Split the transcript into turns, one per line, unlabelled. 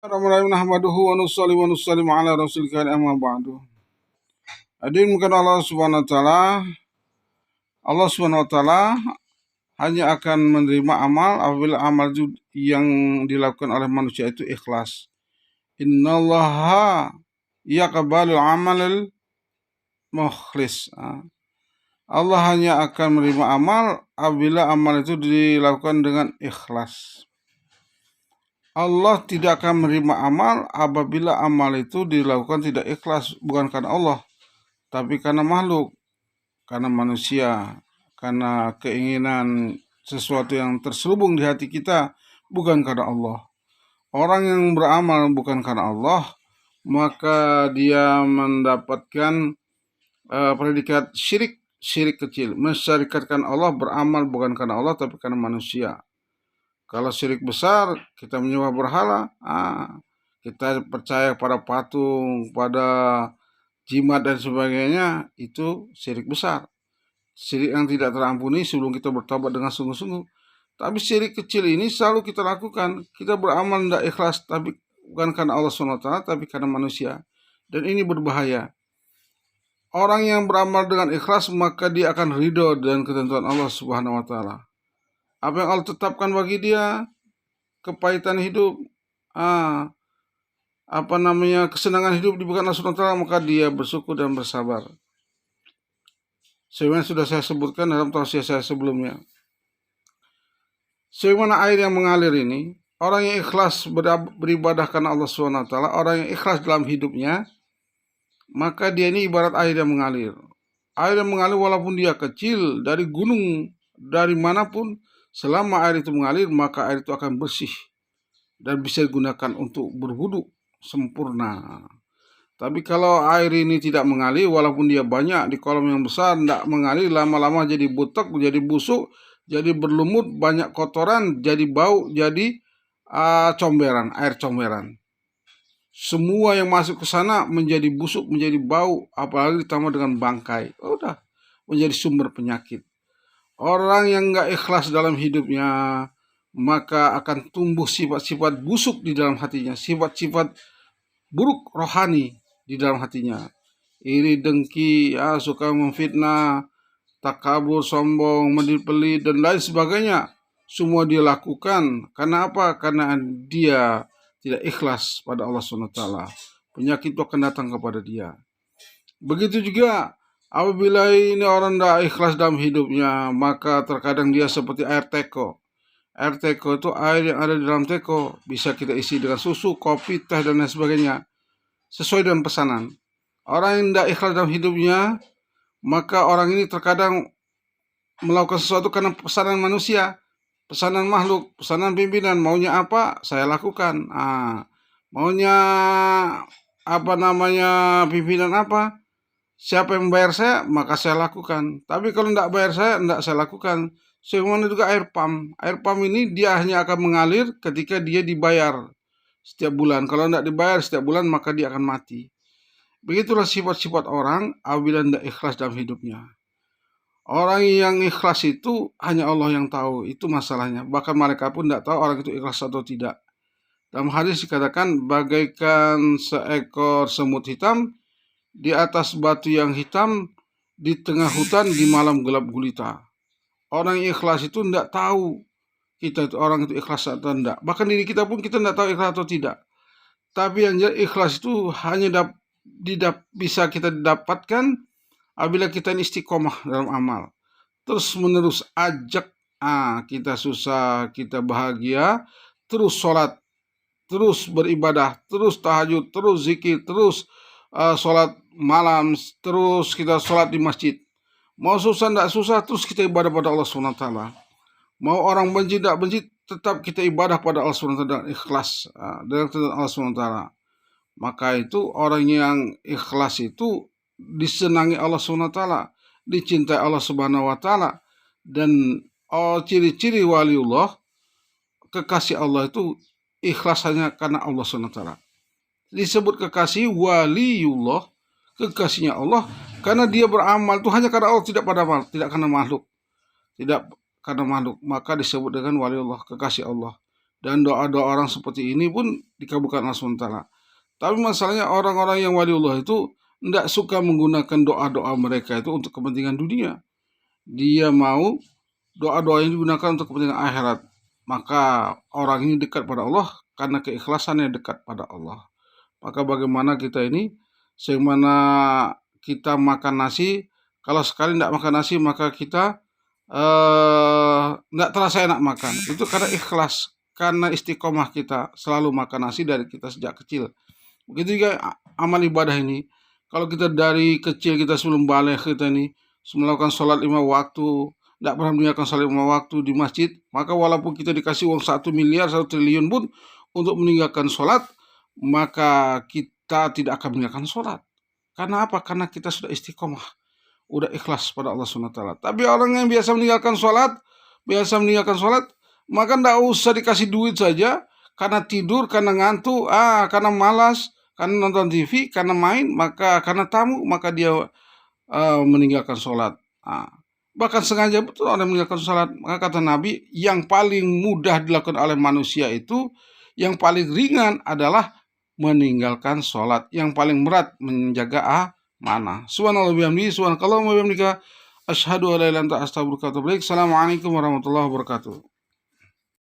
Bismillahirrahmanirrahim. Nahmaduhu wa nusalli wa nusallim ala rasulil karim amma ba'du. Hadirin bukan Allah Subhanahu wa taala hanya akan menerima amal apabila amal yang dilakukan oleh manusia itu ikhlas. Innallaha yaqbalul amalal mukhlis. Allah hanya akan menerima amal apabila amal itu dilakukan dengan ikhlas. Allah tidak akan menerima amal apabila amal itu dilakukan tidak ikhlas, bukan karena Allah, tapi karena makhluk, karena manusia, karena keinginan sesuatu yang terselubung di hati kita, bukan karena Allah. Orang yang beramal bukan karena Allah, maka dia mendapatkan predikat syirik kecil. Mensyarikatkan Allah, beramal bukan karena Allah, tapi karena manusia. Kalau syirik besar, kita menyembah berhala, kita percaya pada patung, pada jimat dan sebagainya, itu syirik besar. Syirik yang tidak terampuni sebelum kita bertobat dengan sungguh-sungguh. Tapi syirik kecil ini selalu kita lakukan. Kita beramal tidak ikhlas, tapi bukan karena Allah SWT, tapi karena manusia. Dan ini berbahaya. Orang yang beramal dengan ikhlas, maka dia akan ridho dengan ketentuan Allah Subhanahu wa taala. Apa yang Allah tetapkan bagi dia, kepahitan hidup, kesenangan hidup diberikan Allah SWT, maka dia bersyukur dan bersabar. Sebagaimana sudah saya sebutkan dalam tausiah saya sebelumnya. Sebagaimana air yang mengalir ini, orang yang ikhlas beribadah karena Allah SWT, orang yang ikhlas dalam hidupnya, maka dia ini ibarat air yang mengalir. Air yang mengalir walaupun dia kecil, dari gunung, dari manapun, selama air itu mengalir, maka air itu akan bersih dan bisa digunakan untuk berwudu sempurna. Tapi kalau air ini tidak mengalir, walaupun dia banyak di kolam yang besar, tidak mengalir, lama-lama jadi butek, jadi busuk, jadi berlumut, banyak kotoran, jadi bau, jadi comberan, air comberan. Semua yang masuk ke sana menjadi busuk, menjadi bau, apalagi ditambah dengan bangkai. Udah menjadi sumber penyakit. Orang yang nggak ikhlas dalam hidupnya, maka akan tumbuh sifat-sifat busuk di dalam hatinya, sifat-sifat buruk rohani di dalam hatinya. Iri, dengki, suka memfitnah, takabur, sombong, medipeli, dan lain sebagainya. Semua dia lakukan. Karena apa? Karena dia tidak ikhlas pada Allah SWT. Penyakit itu akan datang kepada dia. Begitu juga apabila ini orang tidak ikhlas dalam hidupnya, maka terkadang dia seperti air teko. Air teko itu air yang ada di dalam teko. Bisa kita isi dengan susu, kopi, teh, dan lain sebagainya. Sesuai dengan pesanan. Orang yang tidak ikhlas dalam hidupnya, maka orang ini terkadang melakukan sesuatu karena pesanan manusia, pesanan makhluk, pesanan pimpinan. Maunya apa, saya lakukan. Maunya pimpinan apa, siapa yang membayar saya, maka saya lakukan. Tapi kalau tidak bayar saya, tidak saya lakukan. Sebagaimana juga air pump. Air pump ini dia hanya akan mengalir ketika dia dibayar setiap bulan. Kalau tidak dibayar setiap bulan, maka dia akan mati. Begitulah sifat-sifat orang apabila tidak ikhlas dalam hidupnya. Orang yang ikhlas itu hanya Allah yang tahu. Itu masalahnya. Bahkan mereka pun tidak tahu orang itu ikhlas atau tidak. Dalam hadis dikatakan bagaikan seekor semut hitam di atas batu yang hitam di tengah hutan di malam gelap gulita. Orang yang ikhlas itu tidak tahu kita itu orang itu ikhlas atau tidak. Bahkan diri kita pun kita tidak tahu ikhlas atau tidak. Tapi yang jelas ikhlas itu hanya bisa kita dapatkan apabila kita istiqomah dalam amal. Terus menerus ajak kita susah, kita bahagia, terus sholat, terus beribadah, terus tahajud, terus zikir, terus sholat malam, terus kita sholat di masjid. Mau susah tidak susah, terus kita ibadah pada Allah SWT. Mau orang benci tidak benci, tetap kita ibadah pada Allah SWT dengan ikhlas, dengan Allah SWT. Maka itu orang yang ikhlas itu disenangi Allah SWT, dicintai Allah Subhanahu wa taala. Dan ciri-ciri waliullah, kekasih Allah itu ikhlas hanya karena Allah SWT. Disebut kekasih waliullah, kekasihnya Allah, karena dia beramal itu hanya karena Allah, tidak pada makhluk, tidak karena makhluk. Tidak karena makhluk, maka disebut dengan waliullah, kekasih Allah. Dan doa-doa orang seperti ini pun dikabulkan Allah SWT. Tapi masalahnya orang-orang yang waliullah itu tidak suka menggunakan doa-doa mereka itu untuk kepentingan dunia. Dia mau doa-doa yang digunakan untuk kepentingan akhirat. Maka orang ini dekat pada Allah karena keikhlasannya dekat pada Allah. Maka bagaimana kita ini, sebagaimana kita makan nasi, kalau sekali tidak makan nasi maka kita tidak terasa enak makan. Itu karena ikhlas, karena istiqomah kita selalu makan nasi dari kita sejak kecil. Begitu juga amal ibadah ini. Kalau kita dari kecil, kita sebelum balik kita ini melakukan sholat 5 waktu, tidak pernah meninggalkan sholat 5 waktu di masjid, maka walaupun kita dikasih uang 1 miliar, 1 triliun pun untuk meninggalkan sholat, maka kita tidak akan meninggalkan sholat. Karena apa? Karena kita sudah istiqomah, udah ikhlas pada Allah SWT. Tapi orang yang biasa meninggalkan sholat, maka tidak usah dikasih duit saja, karena tidur, karena ngantuk, karena malas, karena nonton TV, karena main, maka karena tamu, maka dia meninggalkan sholat. Bahkan sengaja betul orang meninggalkan sholat. Maka kata Nabi, yang paling mudah dilakukan oleh manusia itu, yang paling ringan adalah meninggalkan sholat. Yang paling berat menjaga amanah. Subhanallah bihamdihi, subhanakallahumma wa bihamdika, asyhadu an la ilaha illa anta astaghfiruka wa atubu ilaik. Assalamualaikum warahmatullahi wabarakatuh.